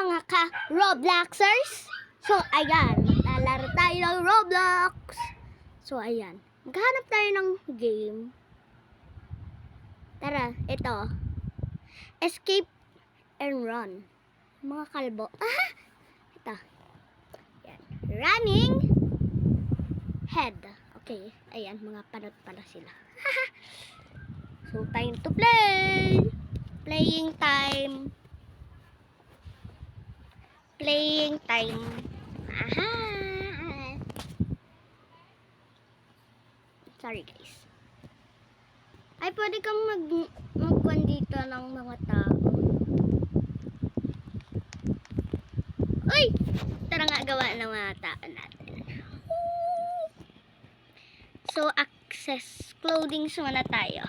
mga ka-Robloxers. So, ayan. Lalaro tayo ng Roblox. So, ayan. Maghanap tayo ng game. Tara, ito. Escape and run. Mga kalbo. Ito. Ayan. Running. Head. Okay. Ayan, mga panot pala sila. So, time to play. Playing time. Playing time. Aha! Sorry guys. Ay, pwede kang magkuhan dito ng mga tao. Uy! Tara nga gawa ng mga tao natin. So, access. Clothing muna tayo.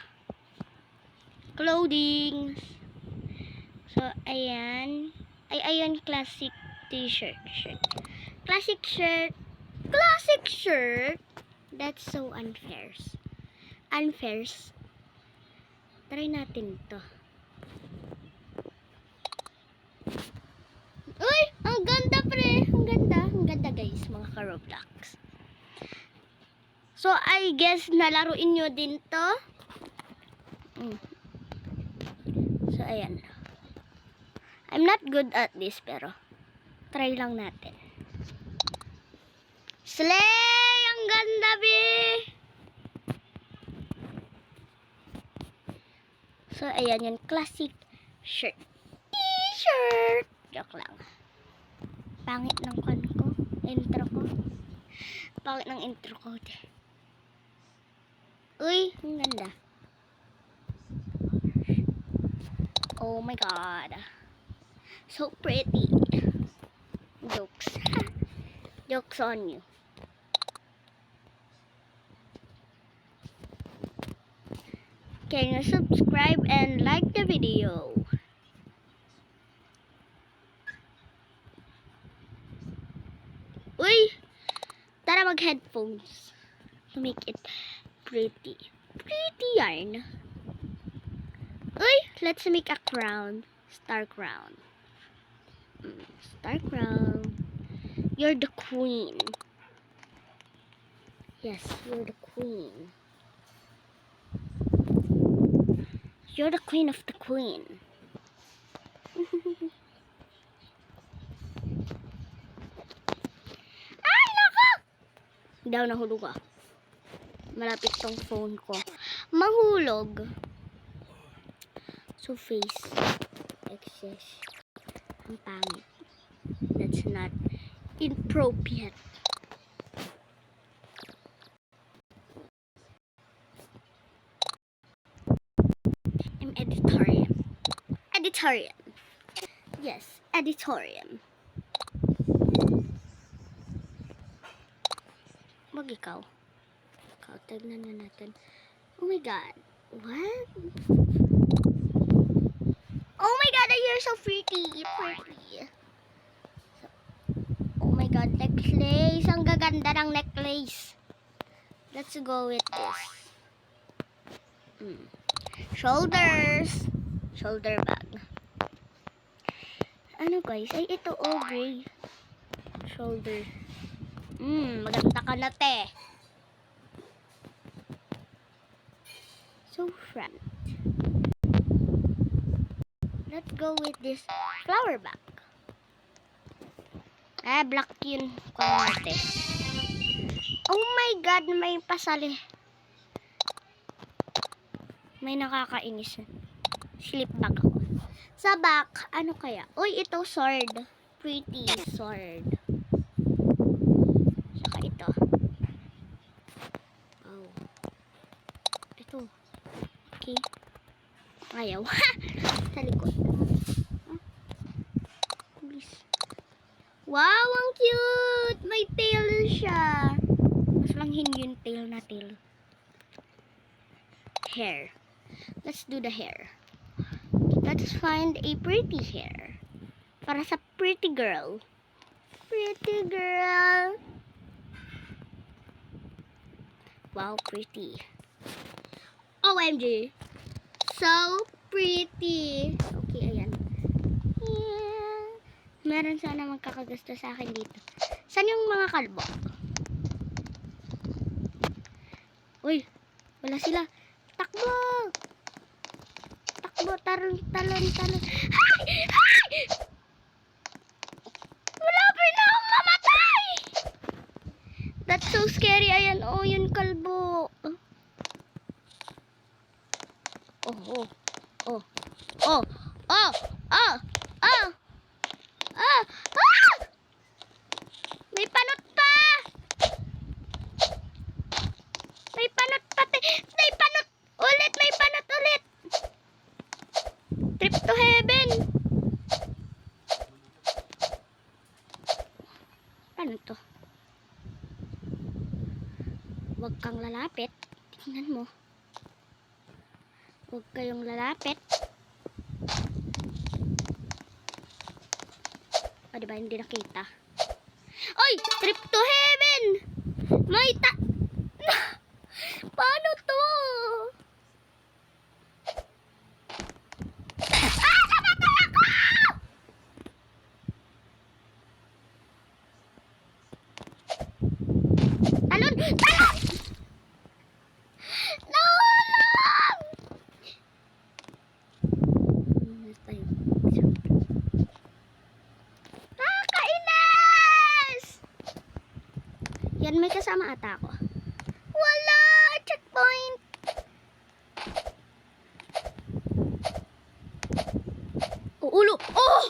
Clothing. So, ayan. Ay, ayan, classic t-shirt. Classic shirt. Classic shirt. That's so unfair. Unfair. Try natin to. Uy! Ang ganda pre! Ang ganda. Ang ganda guys, mga ka-Roblox. So, I guess nalaruin nyo din to. So, ayan. I'm not good at this, pero try lang natin. Slay! Ang ganda, be! So, ayan yung classic shirt. T-shirt! Joke lang. Pangit ng kan ko. Intro ko. Pangit ng intro ko. Uy, ang ganda. Oh my god. So pretty. Jokes. Jokes on you. Can you subscribe and like the video? Uy! Tara mag-headphones to make it pretty. Pretty yarn. Uy! Let's make a crown. Star crown. Star crown. You're the queen. Yes, you're the queen. You're the queen of the queen. Ay, nako! Daw nahulog ah. Malapit tong phone ko. Mahulog. So, face. Excess. Ang pangit. That's not inappropriate. I'm editorium. Editorium. Yes, editorium. Wag ikaw. Ikaw, tignan na natin. Oh my god. What? Oh my god, you're so pretty. Pretty. Oh my god, necklace. Ang gaganda ng necklace. Let's go with this. Shoulders. Shoulder bag. Ano guys? Ay, ito gray. Shoulder. Maganda ka na te. So front. Let's go with this flower bag. Black yun. Kumate. Oh my god, may pasali. May nakakainis. Slip bag ako. Sa back, ano kaya? Uy, ito sword. Pretty sword. Saka ito. Oh. Ito. Okay. Ayaw. Sa likod. Please. Wow, ang cute! May tail siya. Mas langhin yung tail na tail. Hair. Let's do the hair. Let's find a pretty hair. Para sa pretty girl. Pretty girl. Wow, pretty. OMG. So pretty. Okay, ayan. Yeah. meron sana magkakagusto sa akin dito. Saan yung mga kalbo? Uy, wala sila. Takbo! Takbo, talon. Hay! Hay! Malapit na akong mamatay! That's so scary. Ayan, oh, yun kalbo. Oh. May panot pa! May panot pati! May panot! Ulit! May panot ulit! Trip to heaven! Ano to? Huwag kang lalapit. Tingnan mo. Huwag kayong lalapit. O, diba? Hindi nakita. Oy! Trip to heaven! May Paano to? Namatay ako! Talon! Nahulog! Nakakainis! Yan, may kasama ata ako. Wala! Checkpoint! Ulo! Oh!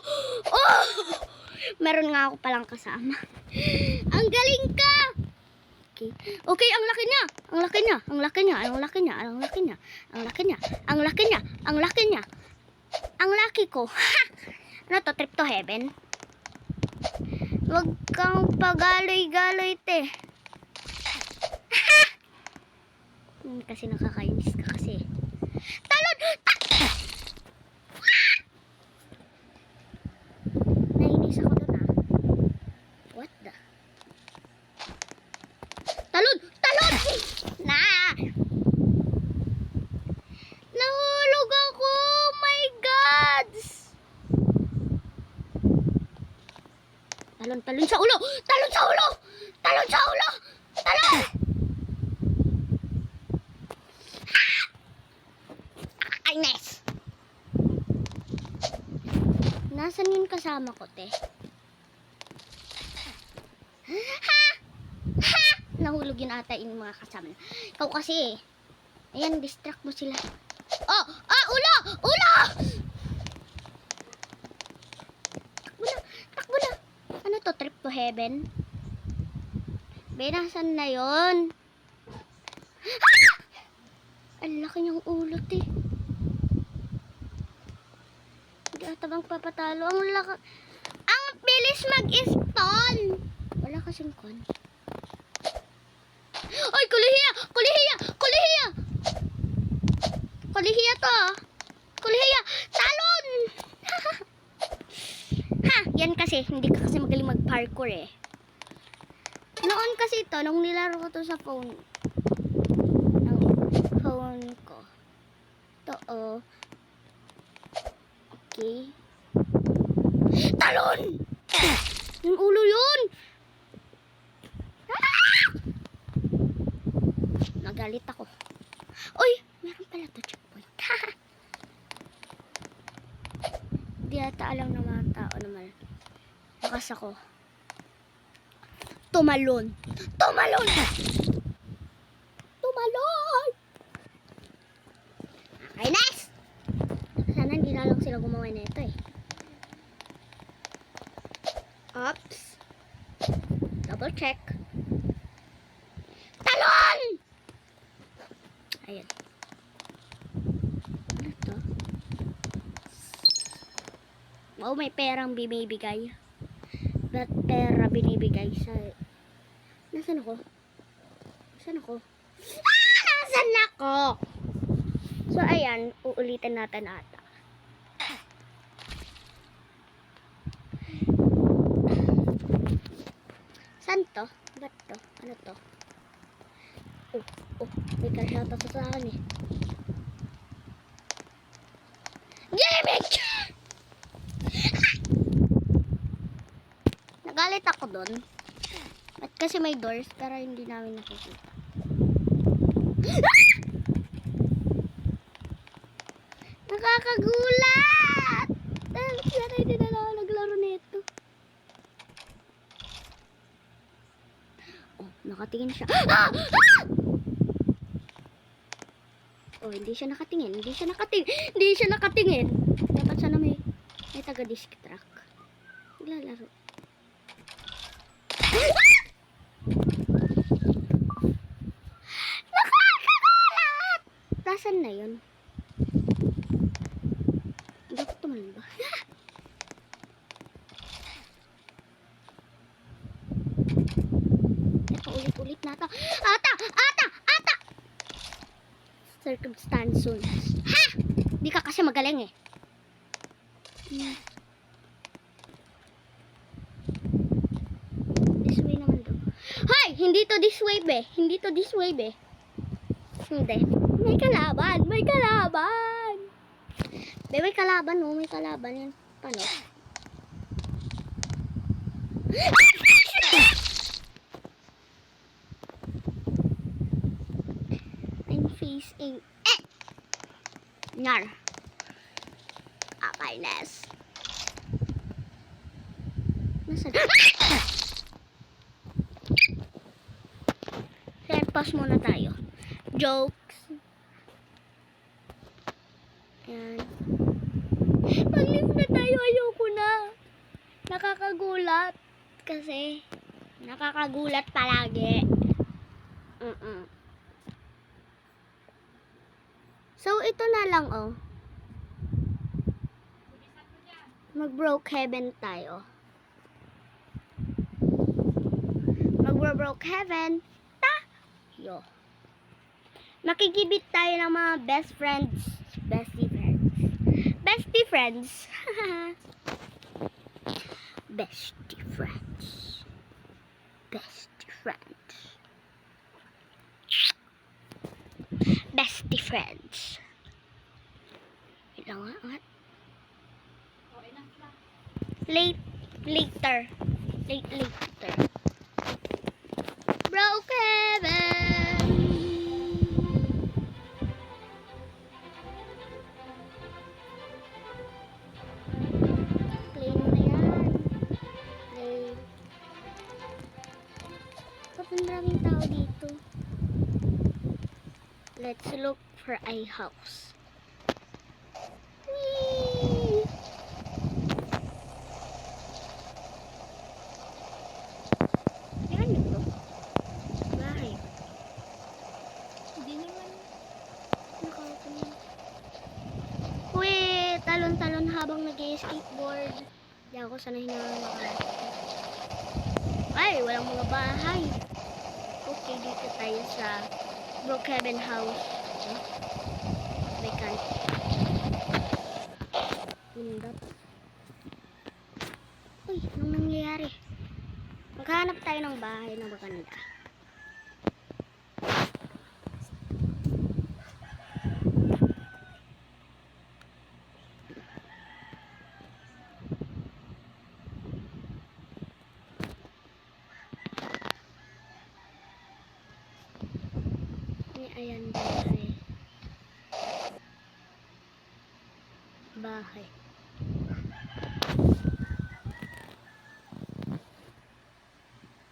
Meron nga ako palang kasama. Ang galing ka! Okay, ang laki niya! Ang laki ko. Ano to? Trip to heaven? Huwag kang pagaloy-galoy, te. Kasi nakakainis ka kasi. Talon! Nainis ako doon, ah. What the? Talon! Nahulog ako! Oh my God! Talon sa ulo! Kainis! Nasaan yung kasama ko, te? Nahulog yun ata yung mga kasama. Ikaw kasi, ayan, distract mo sila. Ulo! Takbo na. Ano to, trip to heaven? Benasan na yon. Ang laki niyang ulo, te. Hindi ata bang papatalo. Ang bilis mag-stall. Wala kasing kon. Oy, kulihiya to. Kulihiya. Talon. Yan kasi, hindi ka kasi magaling mag-parkour eh. Noon kasi ito, nung nilaro ko to sa phone ko. Ito, oh. Okay. Talon! Yung ulo yun! Nagalit ako. Uy! Meron pala to checkpoint. Di ata alam ng mga tao naman. Bakas ako. Tumalon! Okay, nice! Sana hindi na lang sila gumawa na ito eh. Oops. Double check. Talon! Ayan. Ano to? Wow, may perang binibigay. Ba't pera binibigay sa... Nasaan ako? Nasaan ako? So, ayan. Uulitin natin ata. Saan to? Ba't to? Ano to? May kasyata sa akin eh. Gimmick! Nagalit ako doon. At kasi may doors, pero hindi namin nakikita. Nakakagulat! Sana hindi na ako naglaro nito. Oh, nakatingin siya. Ah! Ah! Oh, hindi siya nakatingin. Hindi siya nakatingin. Dapat sana may taga-disc track. Naglalaro. Nakakagulat! Nasaan na yun? Hindi ako tumalba. Ito, ulit-ulit na ito. Ata! Circumstances. Ha! Di ka kasi magaling eh. This way naman daw. Hoy! Hindi to this way be. Hindi. May kalaban. May kalaban oh. May kalaban yan. Paano? I'm facing Nyar. Apaynes. Nasaan? Then, pause muna tayo. Jokes. Ayan. Mag-leave na tayo. Ayoko na. Nakakagulat. Kasi, nakakagulat palagi. So, ito na lang, oh. Mag-Brookhaven tayo. Mag-Brookhaven tayo. Makikibit tayo ng mga best friends. Bestie friends. Bestie friends. Bestie friends. Bestie friends. Bestie friends. Later. Brookhaven. Play mo na yan. Play. Ba't ang daming tao dito? Let's look for a house. Whee! Yan ito. Bahay. Hindi naman. Nakakatingin. Wait! Talon-talon habang nag-skateboard. Hindi ako sanay na makakita. Ay! Walang mga bahay. Okay, dito tayo sa Brookhaven house. May kanto. Pindot. Uy, anong nangyayari? Maghanap tayo ng bahay na maganda. Ayan, bahay.